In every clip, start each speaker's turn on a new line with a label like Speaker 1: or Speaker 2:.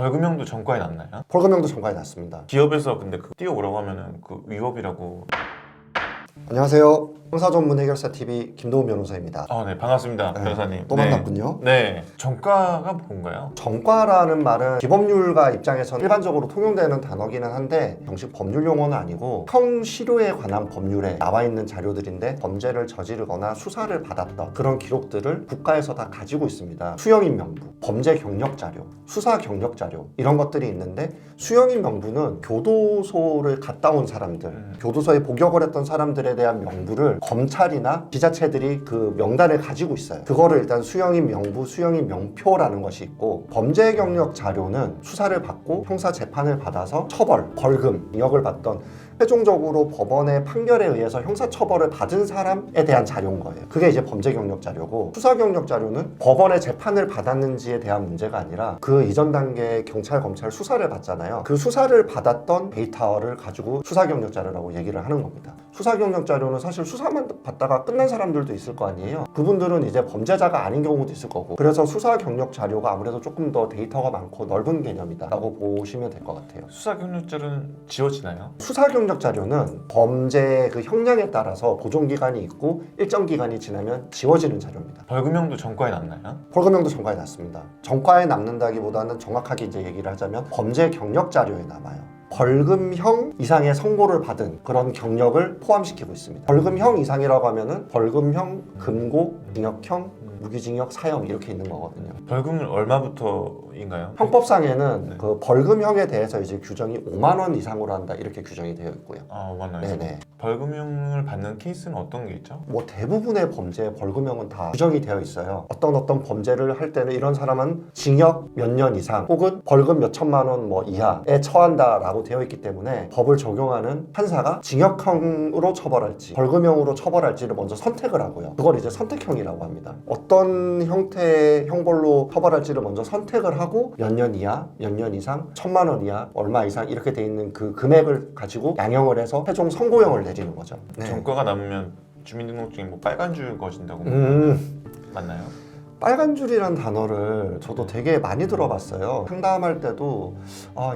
Speaker 1: 벌금형도 전과에 났나요?
Speaker 2: 벌금형도 전과에 났습니다.
Speaker 1: 기업에서 근데 그 뛰어오라고 하면은 그 위법이라고.
Speaker 2: 안녕하세요. 형사전문해결사TV 김도훈 변호사입니다.
Speaker 1: 네, 반갑습니다,
Speaker 2: 네,
Speaker 1: 변호사님.
Speaker 2: 또 만났군요.
Speaker 1: 네, 전과가 뭔가요?
Speaker 2: 전과라는 말은 기법률가 입장에서는 일반적으로 통용되는 단어기는 한데 정식 법률 용어는 아니고 형실효에 관한 법률에 나와 있는 자료들인데 범죄를 저지르거나 수사를 받았던 그런 기록들을 국가에서 다 가지고 있습니다. 수형인 명부, 범죄 경력 자료, 수사 경력 자료 이런 것들이 있는데 수형인 명부는 교도소를 갔다 온 사람들, 교도소에 복역을 했던 사람들에 대한 명부를 검찰이나 지자체들이 그 명단을 가지고 있어요. 그거를 일단 수형인 명부, 수형인 명표라는 것이 있고, 범죄 경력 자료는 수사를 받고 형사 재판을 받아서 처벌, 벌금, 징역을 받던 최종적으로 법원의 판결에 의해서 형사처벌을 받은 사람에 대한 자료인 거예요. 그게 이제 범죄 경력 자료고, 수사 경력 자료는 법원의 재판을 받았는지에 대한 문제가 아니라 그 이전 단계의 경찰, 검찰 수사를 받잖아요. 그 수사를 받았던 데이터를 가지고 수사 경력 자료라고 얘기를 하는 겁니다. 수사 경력 자료는 사실 수사만 받다가 끝난 사람들도 있을 거 아니에요. 그분들은 이제 범죄자가 아닌 경우도 있을 거고, 그래서 수사 경력 자료가 아무래도 조금 더 데이터가 많고 넓은 개념이다 라고 보시면 될 것 같아요.
Speaker 1: 수사 경력자료는 지워지나요?
Speaker 2: 수사 경력 자료는 범죄 그 형량에 따라서 보존 기간이 있고 일정 기간이 지나면 지워지는 자료입니다.
Speaker 1: 벌금형도 전과에 났나요?
Speaker 2: 벌금형도 전과에 났습니다. 전과에 남는다기보다는 정확하게 이제 얘기를 하자면 범죄 경력 자료에 남아요. 벌금형 이상의 선고를 받은 그런 경력을 포함시키고 있습니다. 벌금형 이상이라고 하면은 벌금형, 금고, 징역형, 무기징역, 사형 이렇게 있는 거거든요.
Speaker 1: 벌금은 얼마부터인가요?
Speaker 2: 형법상에는
Speaker 1: 네.
Speaker 2: 그 벌금형에 대해서 이제 규정이 5만 원 이상으로 한다 이렇게 규정이 되어 있고요.
Speaker 1: 5만 원.
Speaker 2: 네네.
Speaker 1: 벌금형을 받는 케이스는 어떤 게 있죠?
Speaker 2: 뭐 대부분의 범죄에 벌금형은 다 규정이 되어 있어요. 어떤 범죄를 할 때는 이런 사람은 징역 몇 년 이상 혹은 벌금 몇 천만 원 뭐 이하에 처한다라고 되어 있기 때문에 법을 적용하는 판사가 징역형으로 처벌할지 벌금형으로 처벌할지를 먼저 선택을 하고요. 그걸 이제 선택형이라고 합니다. 어떤 형태의 형벌로 처벌할지를 먼저 선택을 하고 몇 년 이하, 몇 년 이상, 1,000만 원 이하, 얼마 이상 이렇게 돼 있는 그 금액을 가지고 양형을 해서 최종 선고형을 내리는 거죠. 네.
Speaker 1: 전과가 남으면 주민등록증이 뭐 빨간 줄 거진다고 맞나요?
Speaker 2: 빨간 줄이란 단어를 저도 되게 많이 들어봤어요. 상담할 때도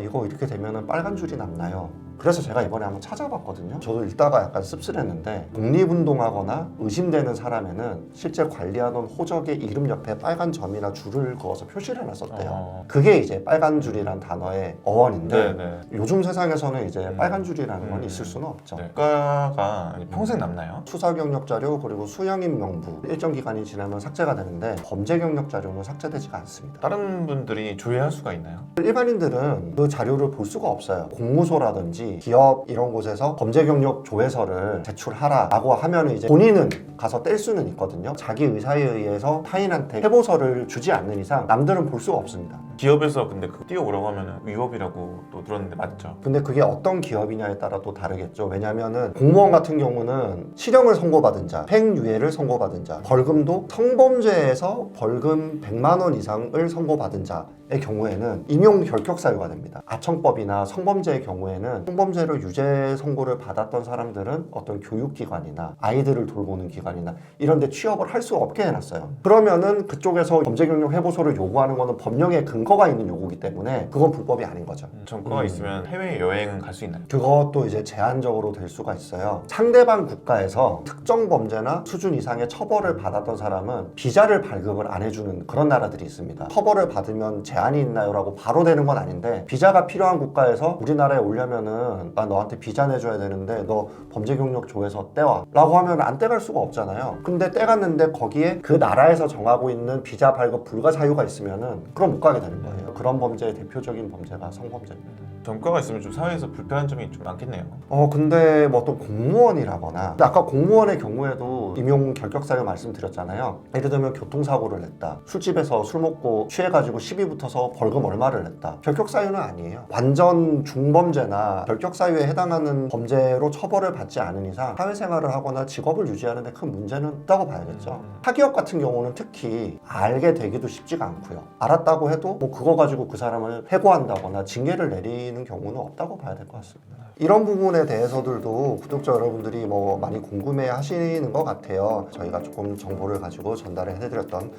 Speaker 2: 이거 이렇게 되면은 빨간 줄이 남나요? 그래서 제가 이번에 한번 찾아봤거든요. 저도 읽다가 약간 씁쓸했는데, 독립운동하거나 의심되는 사람에는 실제 관리하던 호적의 이름 옆에 빨간 점이나 줄을 그어서 표시를 해놨었대요. 그게 이제 빨간 줄이란 단어의 어원인데
Speaker 1: 네네.
Speaker 2: 요즘 세상에서는 이제 빨간 줄이라는 건 있을 수는 없죠.
Speaker 1: 전과가 평생 남나요?
Speaker 2: 수사 경력 자료 그리고 수형인 명부 일정 기간이 지나면 삭제가 되는데 범죄 경력 자료는 삭제되지가 않습니다.
Speaker 1: 다른 분들이 조회할 수가 있나요?
Speaker 2: 일반인들은 그 자료를 볼 수가 없어요. 공무소라든지 기업 이런 곳에서 범죄 경력 조회서를 제출하라라고 하면 이제 본인은 가서 뗄 수는 있거든요. 자기 의사에 의해서 타인한테 해보서를 주지 않는 이상 남들은 볼 수가 없습니다.
Speaker 1: 기업에서 근데 그 뛰어오라고 하면 위법이라고 또 들었는데 맞죠?
Speaker 2: 근데 그게 어떤 기업이냐에 따라 또 다르겠죠. 왜냐하면은 공무원 같은 경우는 실형을 선고받은 자, 횡유예를 선고받은 자, 벌금도 성범죄에서 벌금 100만 원 이상을 선고받은 자의 경우에는 임용 결격 사유가 됩니다. 아청법이나 성범죄의 경우에는 성범죄로 유죄 선고를 받았던 사람들은 어떤 교육기관이나 아이들을 돌보는 기관이나 이런 데 취업을 할 수 없게 해놨어요. 그러면은 그쪽에서 범죄 경력 해보소를 요구하는 거는 법령에 근거가 있는 요구이기 때문에 그건 불법이 아닌 거죠.
Speaker 1: 전과가 있으면 해외여행은 갈 수 있나요?
Speaker 2: 그것도 이제 제한적으로 될 수가 있어요. 상대방 국가에서 특정 범죄나 수준 이상의 처벌을 받았던 사람은 비자를 발급을 안 해주는 그런 나라들이 있습니다. 처벌을 받으면 제한이 있나요? 라고 바로 되는 건 아닌데, 비자가 필요한 국가에서 우리나라에 오려면은 나 너한테 비자 내줘야 되는데 너 범죄 경력 조회서 떼와 라고 하면 안 떼갈 수가 없잖아요. 근데 떼갔는데 거기에 그 나라에서 정하고 있는 비자 발급 불가 사유가 있으면은 그럼 못 가게 되는 거예요. 그런 범죄의 대표적인 범죄가 성범죄입니다.
Speaker 1: 전과가 있으면 좀 사회에서 불편한 점이 좀 많겠네요.
Speaker 2: 근데 뭐 또 공무원이라거나, 아까 공무원의 경우에도 임용 결격 사유 말씀드렸잖아요. 예를 들면 교통사고를 냈다, 술집에서 술 먹고 취해가지고 시비 붙어서 벌금 얼마를 냈다, 결격 사유는 아니에요. 완전 중범죄나 결격 사유에 해당하는 범죄로 처벌을 받지 않은 이상 사회생활을 하거나 직업을 유지하는 데 큰 문제는 없다고 봐야겠죠. 사기업 같은 경우는 특히 알게 되기도 쉽지가 않고요. 알았다고 해도 뭐 그거 가지고 그 사람을 해고한다거나 징계를 내리는 경우는 없다고 봐야 될 것 같습니다. 이런 부분에 대해서들도 구독자 여러분들이 뭐 많이 궁금해 하시는 것 같아요. 저희가 조금 정보를 가지고 전달을 해드렸던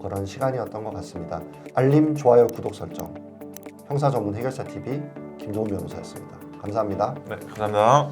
Speaker 2: 그런 시간이었던 것 같습니다. 알림, 좋아요, 구독 설정 형사 전문 해결사 TV 김종훈 변호사였습니다. 감사합니다.
Speaker 1: 네, 감사합니다.